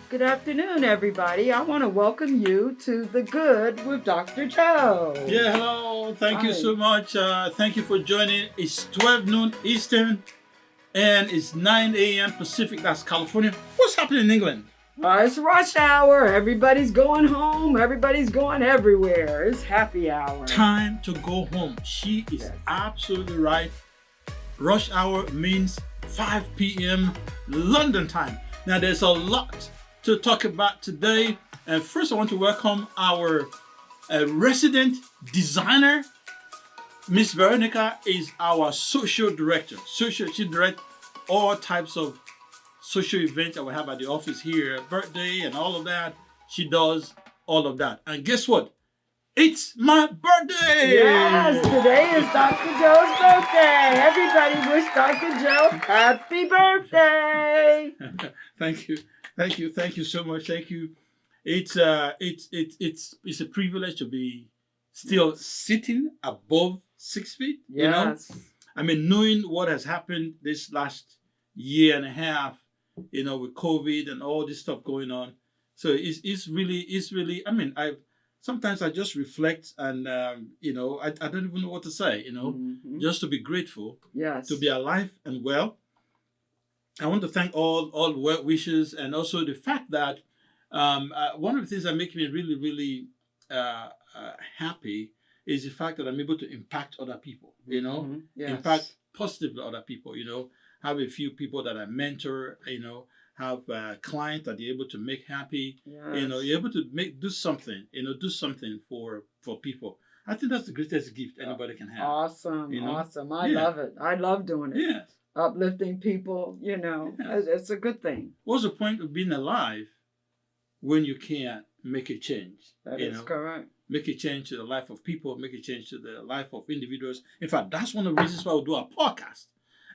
Good afternoon, everybody. I want to welcome you to The Good with Dr. Joe. Yeah, hello. Thank you Hi. so much. Thank you for joining. It's 12 noon Eastern and it's 9 a.m. Pacific. That's California. What's happening in England? It's rush hour. Everybody's going home. Everybody's going everywhere. It's happy hour. Time to go home. She is absolutely right. Rush hour means 5 p.m. London time. Now, there's a lot to talk about today. And first, I want to welcome our resident designer. Miss Veronica is our social director. She directs all types of social events that we have at the office here, birthday and all of that. She does all of that. And guess what? It's my birthday! Yes, today is Dr. Joe's birthday. Everybody wish Dr. Joe happy birthday. Thank you so much. Thank you. It's a privilege to be still sitting above 6 feet. Yes. You know, I mean, knowing what has happened this last year and a half, you know, with COVID and all this stuff going on. So it's really. I mean, sometimes I just reflect and you know, I don't even know what to say. You know, just to be grateful. Yes. To be alive and well. I want to thank all well wishers, and also the fact that one of the things that make me really happy is the fact that I'm able to impact other people. You know, impact positively other people. You know, have a few people that I mentor. You know, have clients that you're able to make happy. Yes. You know, you're able to do something. You know, do something for people. I think that's the greatest gift anybody can have. Awesome, you know? awesome. I love it. I love doing it. Yes. Uplifting people, you know, it's a good thing. What's the point of being alive when you can't make a change? That is correct. Make a change to the life of people, make a change to the life of individuals. In fact, that's one of the reasons why we do our podcast.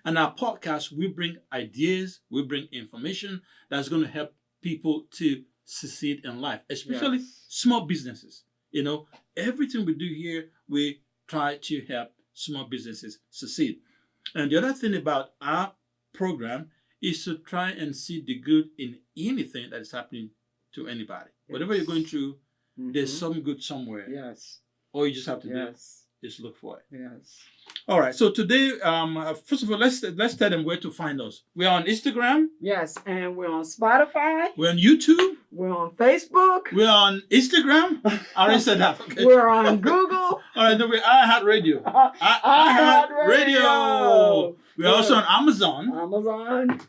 And our podcast, we bring ideas, we bring information that's going to help people to succeed in life, especially small businesses. You know, everything we do here, we try to help small businesses succeed. And the other thing about our program is to try and see the good in anything that is happening to anybody. Yes. Whatever you're going through, there's some good somewhere. Yes. All you just have to do is look for it. Yes. All right. So today, first of all, let's tell them where to find us. We're on Instagram. Yes, and we're on Spotify. We're on YouTube. We're on Facebook. We're on Instagram. I already said that. Okay. We're on Google. All right. No, we're iHeartRadio. iHeartRadio. We're also on Amazon.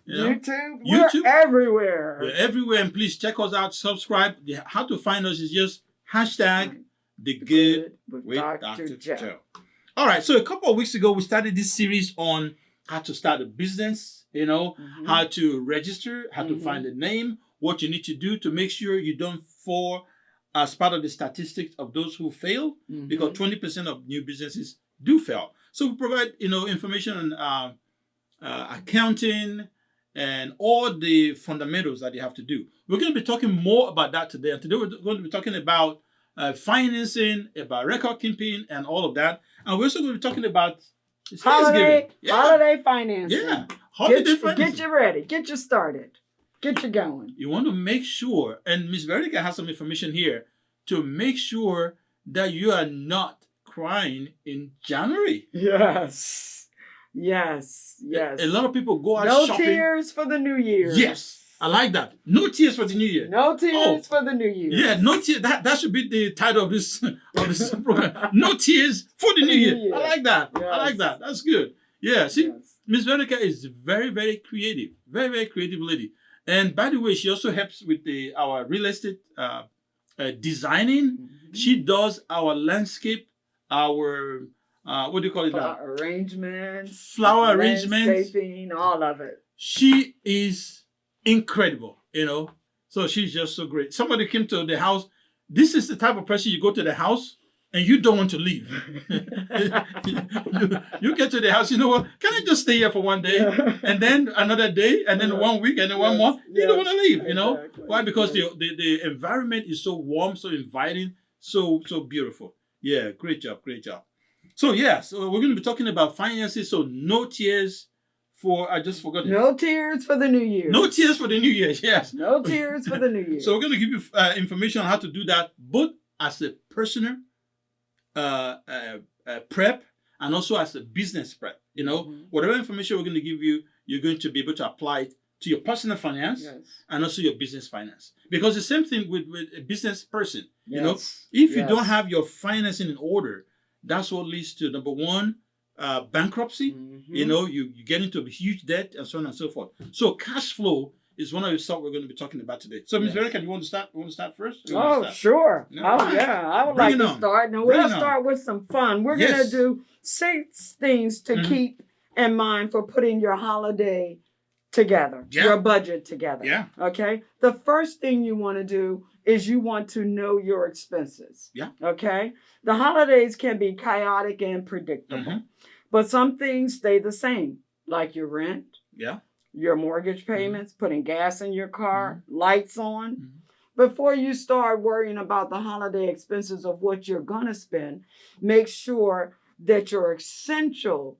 YouTube. We're everywhere. We're everywhere. And please check us out. Subscribe. How to find us is just hashtag The Good with Dr. Joe. All right. So a couple of weeks ago, we started this series on how to start a business, you know, how to register, how to find a name, what you need to do to make sure you don't fall as part of the statistics of those who fail, because 20% of new businesses do fail. So we provide, you know, information on accounting and all the fundamentals that you have to do. We're going to be talking more about that today. And today we're going to be talking about financing, about record keeping, and all of that. And we're also going to be talking about holiday financing. Yeah, holiday financing. Get you ready. Get you started. Get you going. You want to make sure, and Miss Veronica has some information here, to make sure that you are not crying in January. Yes. A lot of people go out shopping. No tears for the new year. Yes. I like that. No tears for the new year. No tears for the new year. Yeah, no tears. That should be the title of this program. No tears for the new year. I like that. Yes. I like that. That's good. Yeah. See, Miss Veronica is very creative. Very creative lady. And by the way, she also helps with our real estate designing. She does our landscape, our what do you call it? Flower arrangements, landscaping, all of it. She is incredible, you know. So she's just so great. Somebody came to the house. This is the type of person you go to the house and you don't want to leave. you get to the house, you know what? Can I just stay here for one day, and then another day, and then 1 week, and then 1 month? You don't want to leave, you know. Why? Because the environment is so warm, so inviting, so beautiful. Yeah, great job. So we're going to be talking about finances. So no tears for, I just forgot it. No tears for the New Year. No tears for the New Year, yes. No tears for the New Year. So we're going to give you information on how to do that, both as a personal prep and also as a business prep. Whatever information we're going to give you, you're going to be able to apply it to your personal finance and also your business finance. Because the same thing with a business person. If you don't have your financing in order, that's what leads to, number one, bankruptcy. You get into a huge debt and so on and so forth. So cash flow is one of the stuff we're going to be talking about today. So, Ms. Veronica, you want to start first? Sure. No. I would like to start. And we'll start with some fun. We're going to do 6 things to keep in mind for putting your holiday together, your budget together. Yeah. Okay? The first thing you want to do is you want to know your expenses. Yeah. Okay? The holidays can be chaotic and predictable, but some things stay the same, like your rent, your mortgage payments, putting gas in your car, lights on. Before you start worrying about the holiday expenses of what you're going to spend, make sure that your essential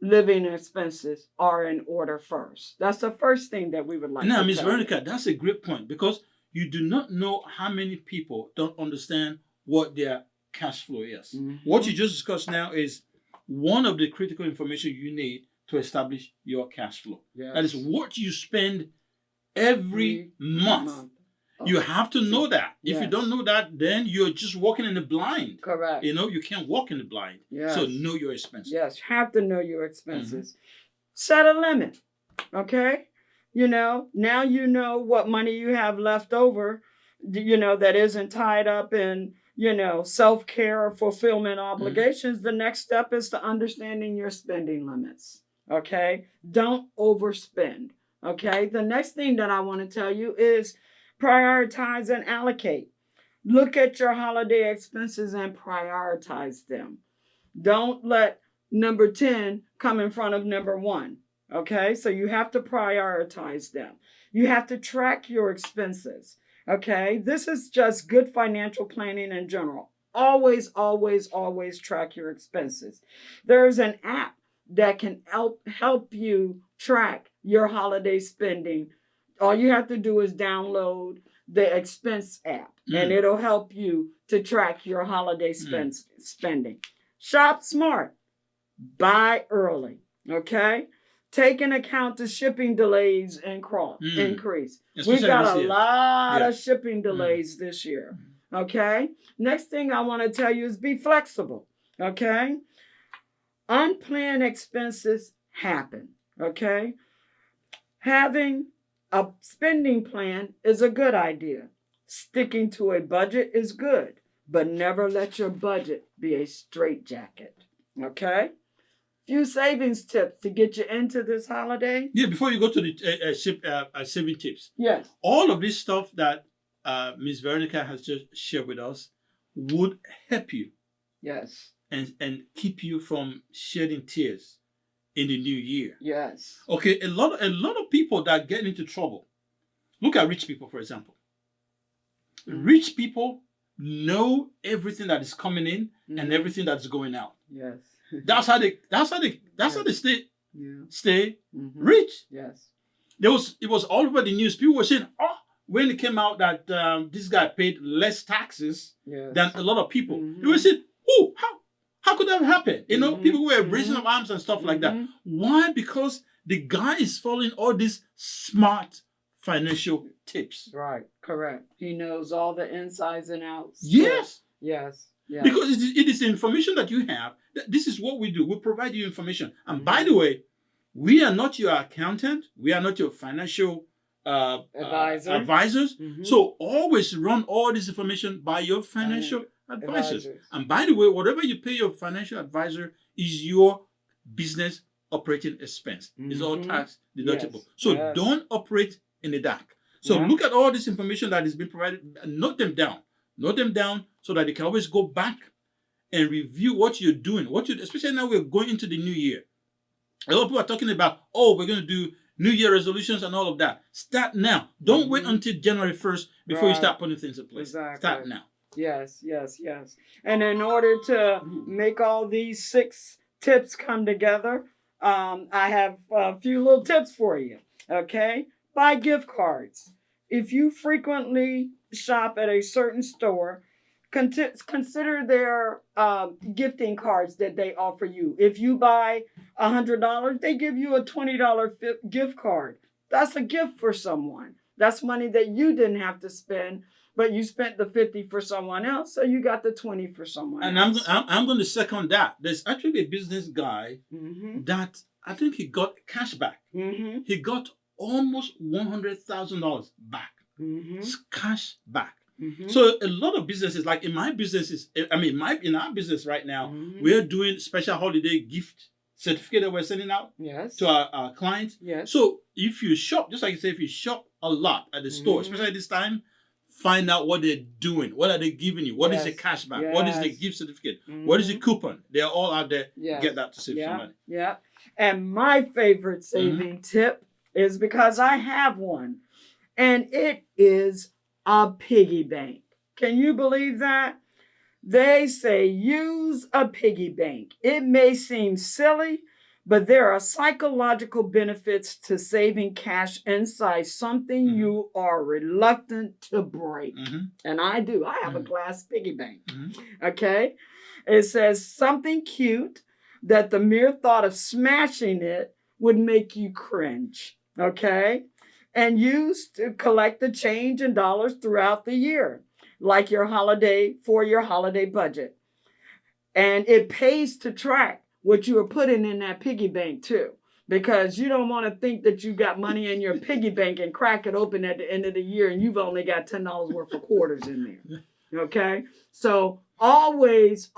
living expenses are in order first. That's the first thing that we would like to Now, Ms. tell Veronica, you. that's a great point, because you do not know how many people don't understand what their cash flow is. What you just discussed now is one of the critical information you need to establish your cash flow. That is what you spend every month. You have to know that. If you don't know that, then you're just walking in the blind. Correct. You can't walk in the blind. So know your expenses. Yes, have to know your expenses. Set a limit. Okay? Now you know what money you have left over, that isn't tied up in, self-care or fulfillment obligations. The next step is to understanding your spending limits. Okay? Don't overspend. Okay? The next thing that I want to tell you is prioritize and allocate. Look at your holiday expenses and prioritize them. Don't let number 10 come in front of number 1. Okay? So you have to prioritize them. You have to track your expenses. Okay? This is just good financial planning in general. Always, always, always track your expenses. There's an app that can help you track your holiday spending. All you have to do is download the expense app, and it'll help you to track your holiday spending. Shop smart. Buy early. Okay? Take into account the shipping delays increase. We've got a lot of shipping delays this year. Okay? Next thing I want to tell you is be flexible. Okay? Unplanned expenses happen. Okay? Having a spending plan is a good idea. Sticking to a budget is good, but never let your budget be a straitjacket. Okay? Few savings tips to get you into this holiday. Yeah, before you go to the saving tips. Yes. All of this stuff that Ms. Veronica has just shared with us would help you. Yes. And keep you from shedding tears in the new year. Yes. Okay, a lot of people that get into trouble. Look at rich people, for example. Rich people know everything that is coming in and everything that's going out. Yes. That's how they stay rich. Yes. It was all over the news. People were saying, when it came out that this guy paid less taxes than a lot of people. They were saying, how could that happen? People were raising up arms and stuff like that. Why? Because the guy is following all these smart financial tips. Right. Correct. He knows all the insides and outs. Yes. Yes. Yes. Because it is the information that you have. This is what we do. We provide you information. And by the way, we are not your accountant. We are not your financial advisors. So always run all this information by your financial advisors. And by the way, whatever you pay your financial advisor is your business operating expense. It's all tax deductible. So don't operate in the dark. So look at all this information that is being provided and note them down. Note them down so that you can always go back and review what you're doing. Especially now we're going into the new year. A lot of people are talking about, we're going to do New Year resolutions and all of that. Start now. Don't wait until January 1st before you start putting things in place. Exactly. Start now. Yes. And in order to make all these 6 tips come together, I have a few little tips for you. Okay, buy gift cards. If you frequently shop at a certain store, consider their gifting cards that they offer you. If you buy $100, they give you a $20 gift card. That's a gift for someone. That's money that you didn't have to spend, but you spent the 50 for someone else, so you got the 20 for someone else. And I'm going to second that. There's actually a business guy that I think he got cash back. He got almost $100,000 back. Cash back. So a lot of businesses, like in my businesses, in our business right now, we're doing special holiday gift certificate that we're sending out to our clients. So if you shop, just like you say, if you shop a lot at the store, especially this time, find out what they're doing. What are they giving you? What is the cashback? What is the gift certificate? What is the coupon? They're all out there. Get that to save some money. And my favorite saving tip is because I have one. And it is a piggy bank. Can you believe that? They say use a piggy bank. It may seem silly, but there are psychological benefits to saving cash inside something you are reluctant to break. And I do. I have a glass piggy bank. Okay? It says something cute that the mere thought of smashing it would make you cringe. Okay? And used to collect the change in dollars throughout the year, like your holiday budget. And it pays to track what you are putting in that piggy bank too, because you don't want to think that you got money in your piggy bank and crack it open at the end of the year and you've only got $10 worth of quarters in there. Okay? So always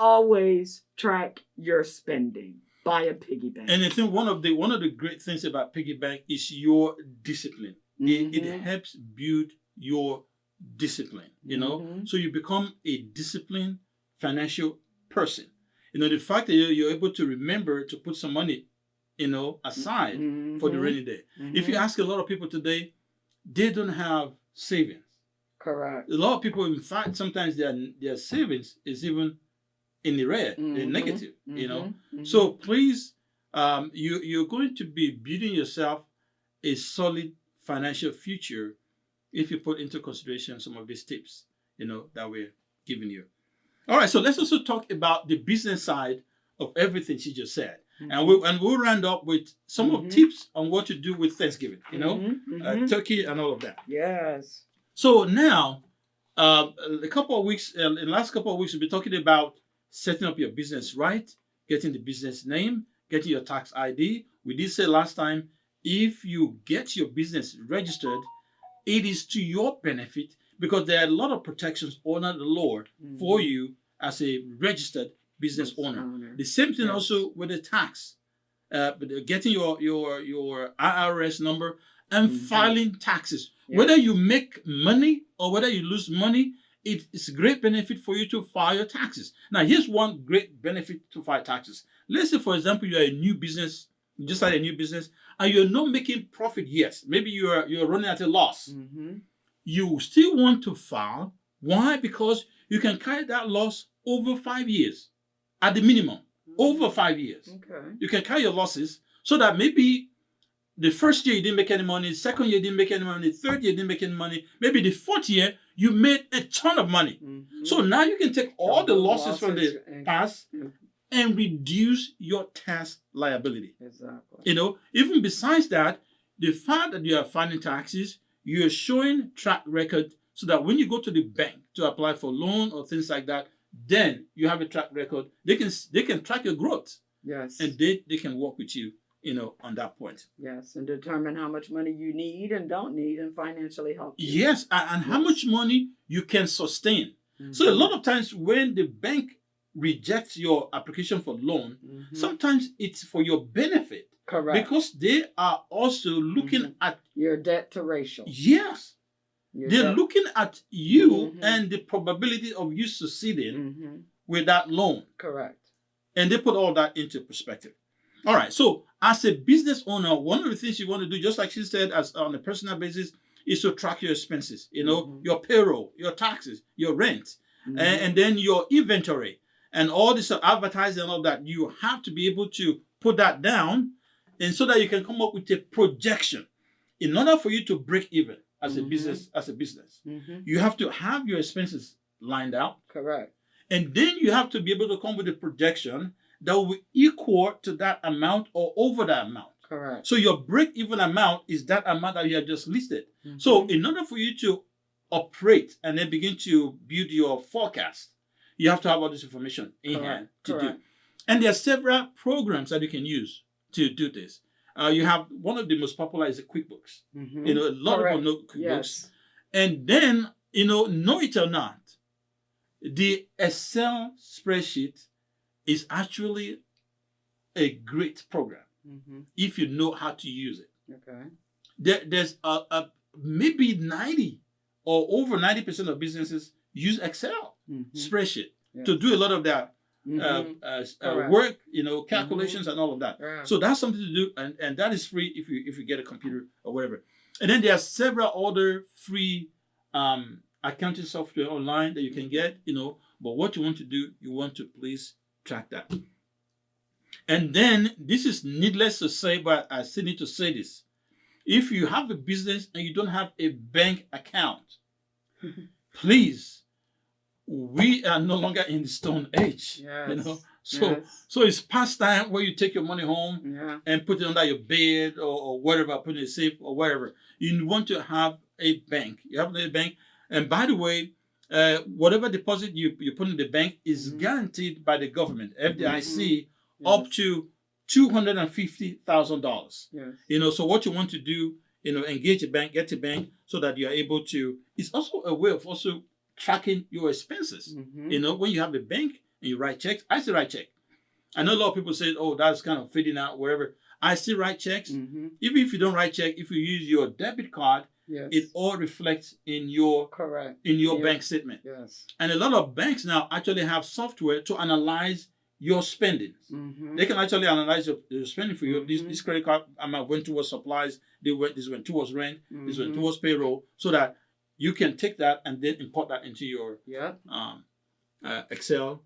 track your spending. Buy a piggy bank. And I think one of the great things about piggy bank is your discipline. It helps build your discipline, you know. So you become a disciplined financial person. You know, the fact that you're able to remember to put some money, you know, aside for the rainy day. If you ask a lot of people today, they don't have savings. Correct. A lot of people, in fact, sometimes their savings is even in the red, in negative, you know. So please, you're going to be building yourself a solid financial future if you put into consideration some of these tips, you know, that we're giving you. All right, so let's also talk about the business side of everything she just said. And we'll round up with some of tips on what to do with Thanksgiving, you know, turkey and all of that. Yes. So now, in the last couple of weeks, we'll be talking about setting up your business right, getting the business name, getting your tax ID. We did say last time, if you get your business registered, it is to your benefit because there are a lot of protections under the law for you as a registered business owner. The same thing also with the tax, getting your IRS number and filing taxes. Whether you make money or whether you lose money, it's a great benefit for you to file your taxes. Now, here's one great benefit to file taxes. Let's say, for example, you're a new business, you just started a new business, and you're not making profit yet. Maybe you're running at a loss. You still want to file. Why? Because you can carry that loss over 5 years, at the minimum, over 5 years. You can carry your losses so that maybe the first year you didn't make any money, the second year you didn't make any money, the third year you didn't make any money, maybe the fourth year you made a ton of money. So now you can take all the losses from the past and reduce your tax liability. You know, even besides that, the fact that you are filing taxes, you're showing track record so that when you go to the bank to apply for loan or things like that, then you have a track record. They can track your growth. And they can work with you, you know, on that point. And determine how much money you need and don't need and financially help you. Yes, and how much money you can sustain. So a lot of times when the bank rejects your application for loan, sometimes it's for your benefit. Correct. Because they are also looking at your debt to ratio. Yes. They're looking at you and the probability of you succeeding with that loan. Correct. And they put all that into perspective. All right. So as a business owner, one of the things you want to do, just like she said, as on a personal basis, is to track your expenses. You know, your payroll, your taxes, your rent, and then your inventory and all this advertising and all that. You have to be able to put that down and so that you can come up with a projection. In order for you to break even as a business, you have to have your expenses lined out. Correct. And then you have to be able to come with a projection that will be equal to that amount or over that amount. Correct. So your break-even amount is that amount that you have just listed. So in order for you to operate and then begin to build your forecast, you have to have all this information in hand to do. And there are several programs that you can use to do this. You have one of the most popular is the QuickBooks. You know, a lot of people know QuickBooks. Yes. And then, you know it or not, the Excel spreadsheet is actually a great program if you know how to use it. Okay. There's maybe 90 or over 90% of businesses use Excel spreadsheet to do a lot of their work, you know, calculations and all of that. So that's something to do, and that is free if you get a computer or whatever. And then there are several other free accounting software online that you can get, you know. But what you want to do, you want to please track that. And then this is needless to say, but I still need to say this: if you have a business and you don't have a bank account, please. We are no longer in the Stone Age, you know. So it's past time where you take your money home and put it under your bed or whatever, put it in a safe or whatever. You want to have a bank. You have a bank, and by the way, whatever deposit you put in the bank is guaranteed by the government, FDIC, up to $250,000. You know, so what you want to do, you know, engage a bank, get a bank, so that you are able to. It's also a way of also tracking your expenses. You know, when you have a bank and you write checks, I still write checks. I know a lot of people say, oh, that's kind of fading out, whatever. I still write checks. Even if you don't write check, if you use your debit card, it all reflects in your bank statement. And a lot of banks now actually have software to analyze your spending. They can actually analyze your spending for you. This credit card amount went towards supplies, this went towards rent, this went towards payroll, so that you can take that and then import that into your Excel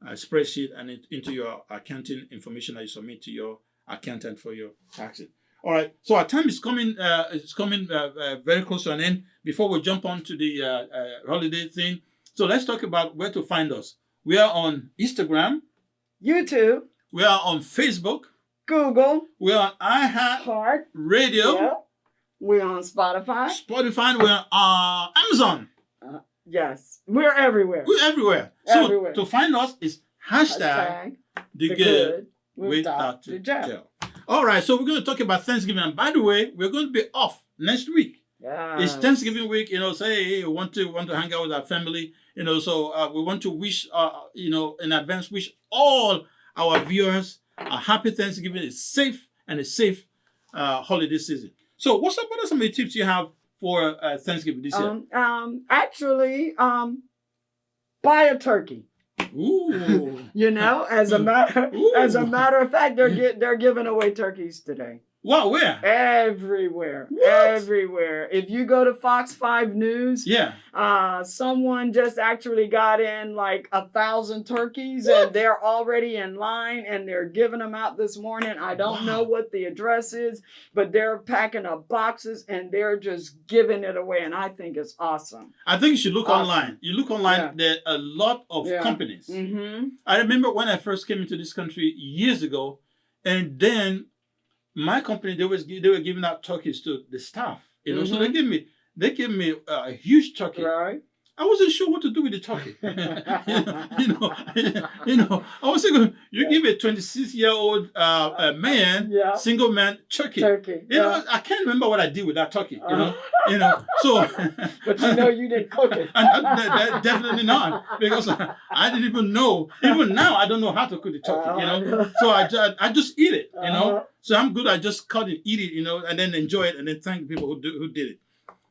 spreadsheet and into your accounting information that you submit to your accountant for your taxes. All right. So our time is coming. Very close to an end. Before we jump on to the holiday thing, so let's talk about where to find us. We are on Instagram, YouTube. We are on Facebook, Google. We are on iHeart Radio. We're on Spotify. We're on Amazon. Yes. We're everywhere. We're everywhere. So to find us is hashtag the good with Dr. Joe. All right. So we're going to talk about Thanksgiving. And by the way, we're going to be off next week. It's Thanksgiving week. You know, say, hey, we want to hang out with our family. You know, so we want to wish, you know, in advance, wish all our viewers a happy Thanksgiving. It's safe and a safe holiday season. So what are some of the tips you have for Thanksgiving this year? Actually, buy a turkey. Ooh. You know, as a matter of fact, they're giving away turkeys today. Wow, where? Everywhere. What? Everywhere. If you go to Fox 5 News, someone just actually got in like 1,000 turkeys and they're already in line and they're giving them out this morning. I don't know what the address is, but they're packing up boxes and they're just giving it away. And I think it's awesome. I think you should look online. You look online, there are a lot of companies. I remember when I first came into this country years ago, and then my company, they were giving out turkeys to the staff, you know. So they gave me a huge turkey. Right. I wasn't sure what to do with the turkey. you know. I was thinking, you give a 26-year-old man, single man turkey. You know, I can't remember what I did with that turkey. You know. So. But you know, you didn't cook it. Definitely not, because I didn't even know. Even now, I don't know how to cook the turkey. You know. So I just eat it. You know. So I'm good. I just cut it, eat it. You know, and then enjoy it, and then thank the people who did it.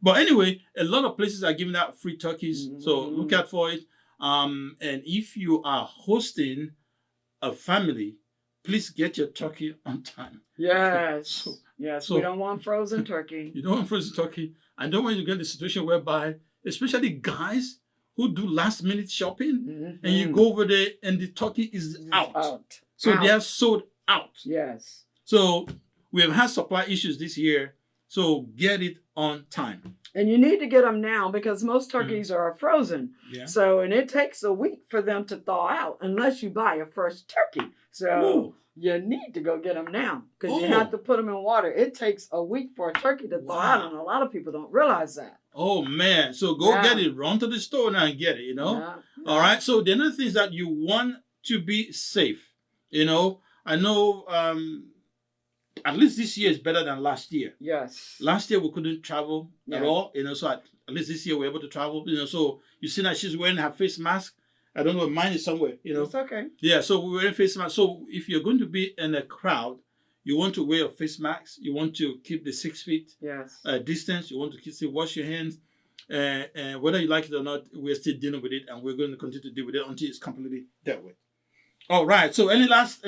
But anyway, a lot of places are giving out free turkeys, so look out for it. And if you are hosting a family, please get your turkey on time. Yes. We don't want frozen turkey. You don't want frozen turkey. I don't want you to get the situation whereby, especially guys who do last-minute shopping, and you go over there and the turkey is out. So they are sold out. Yes. So we have had supply issues this year, so get it on time. And you need to get them now because most turkeys are frozen. Yeah. So, and it takes a week for them to thaw out unless you buy a fresh turkey. So you need to go get them now because you have to put them in water. It takes a week for a turkey to thaw out, and a lot of people don't realize that. Oh, man. So go get it. Run to the store now and get it, you know. Yeah. All right. So the other thing is that you want to be safe. You know, I know at least this year is better than last year. Yes. Last year we couldn't travel at all, you know, so at least this year we're able to travel, you know. So you see that she's wearing her face mask. I don't know, mine is somewhere, you know. It's okay. Yeah, so we're wearing face mask. So if you're going to be in a crowd, you want to wear a face mask. You want to keep the 6 feet distance. You want to wash your hands. And whether you like it or not, we're still dealing with it, and we're going to continue to deal with it until it's completely dealt with. All right. So any last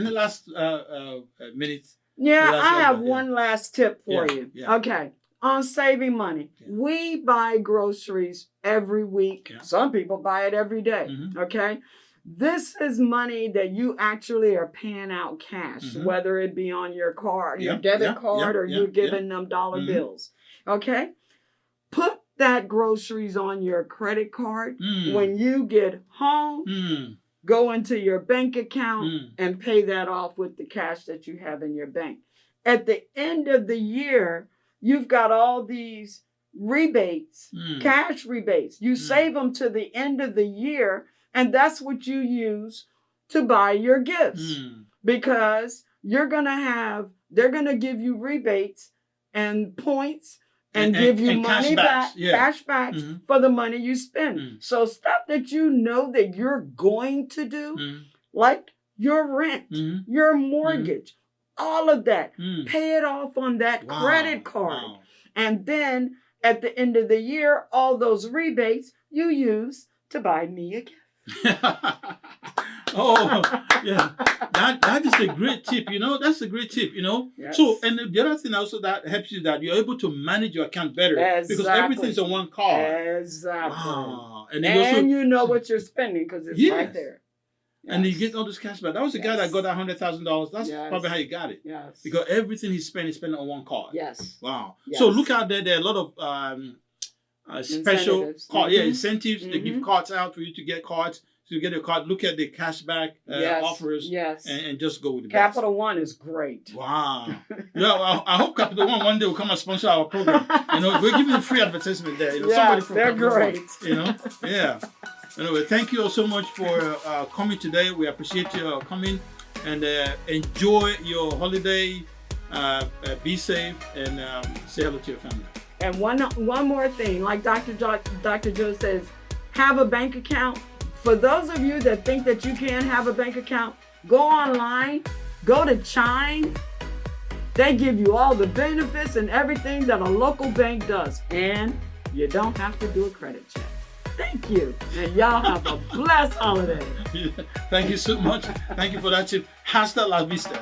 minutes? Yeah, I have one last tip for you. Yeah. Okay. On saving money. Yeah. We buy groceries every week. Yeah. Some people buy it every day. Mm-hmm. Okay. This is money that you actually are paying out cash, whether it be on your card, your debit card, or you're giving them dollar bills. Okay. Put that groceries on your credit card. When you get home, go into your bank account and pay that off with the cash that you have in your bank. At the end of the year, you've got all these rebates, cash rebates. You save them to the end of the year, and that's what you use to buy your gifts. Because they're going to give you rebates and points and give you money back, cash back for the money you spend. So stuff that you know that you're going to do, like your rent, your mortgage, all of that, pay it off on that credit card. Wow. And then at the end of the year, all those rebates you use to buy me a gift. Oh, yeah. That is a great tip, you know. That's a great tip, you know. Yes. So, and the other thing also that helps you that you're able to manage your account better. Exactly. Because everything's on one card. Exactly. Wow. And you know what you're spending because it's right there. Yes. And you get all this cash back. That was the guy that got that $100,000. That's probably how he got it. Yes. Because everything he spent on one card. Yes. Wow. Yes. So look out there. There are a lot of special cards. Yeah, incentives. They give cards out for you to get cards. So you get a card, look at the cashback offers, and just go with the best. Capital One is great. Wow. Yeah, I hope Capital One day will come and sponsor our program. You know, we're giving a free advertisement there. You know, somebody from they're Capital great. One, you know, yeah. Anyway, thank you all so much for coming today. We appreciate you coming, and enjoy your holiday. Be safe, and say hello to your family. And one more thing, like Dr. Joe says, have a bank account. For those of you that think that you can't have a bank account, go online, go to Chime. They give you all the benefits and everything that a local bank does. And you don't have to do a credit check. Thank you. And y'all have a blessed holiday. Thank you so much. Thank you for that tip. Hasta la vista.